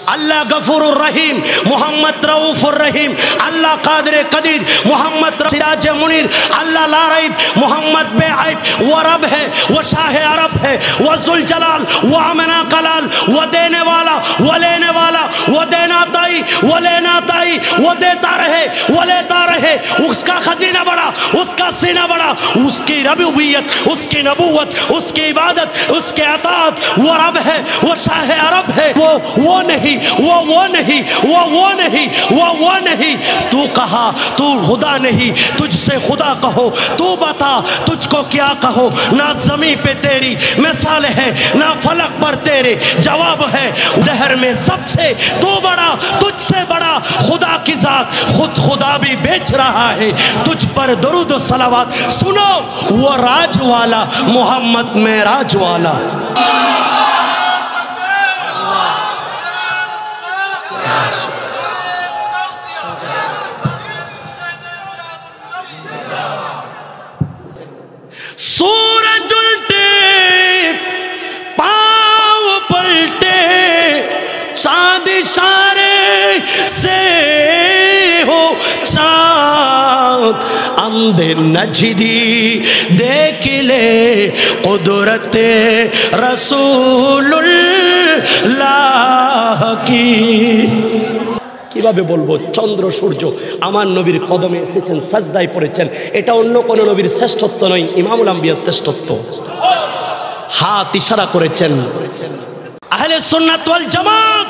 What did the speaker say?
اللہ غفور الرحیم محمد رؤوف الرحیم، اللہ قادر قدیر محمد سراج منیر، اللہ لا ریب محمد بے عیب، وہ رب ہے، وہ شاہ عرب ہے، وہ ذوالجلال، وہ امنا کلال، وہ دینے والا، وہ لینے والا، وہ دینا تائی، وہ لینا تائی، وہ دیتا رہے، وہ لیتا رہے، اس کا خزینہ بڑا، اس کا سینہ بڑا، اس کی ربوبیت، اس کی نبوت، اس کی عبادت، اس کے اطاعت، وہ رب ہے، وہ شاہ عرب ہے، وہ نہیں، وہ نہیں، وہ نہیں، وہ نہیں۔ تو کہا تو خدا نہیں، تجھ سے خدا کہو، تو بتا تجھ کو کیا کہو، نہ زمین پہ تیری مثال ہے، نہ فلک پر تیرے جواب ہے، دہر میں سب سے تو بڑا، تجھ سے بڑا خدا کی ذات، خود خدا بھی بیچ رہا ہے تجھ پر درود و صلوات۔ سنو وہ راج والا محمد معراج والا، سورج الٹے پاؤں پلٹے چاند اشارے سے ہو چاند، اندھے نجدی دیکھ لے قدرت رسول اللہ کی۔ কিভাবে বলবো চন্দ্র সূর্য আমার নবীর কদমে এসেছেন, সাজদায় পড়েছেন, এটা অন্য কোন নবীর শ্রেষ্ঠত্ব নয়, ইমামুল আম্বিয়ার শ্রেষ্ঠত্ব। হাত ইশারা করেছেন আহলে সুন্নাত ওয়াল জামাত,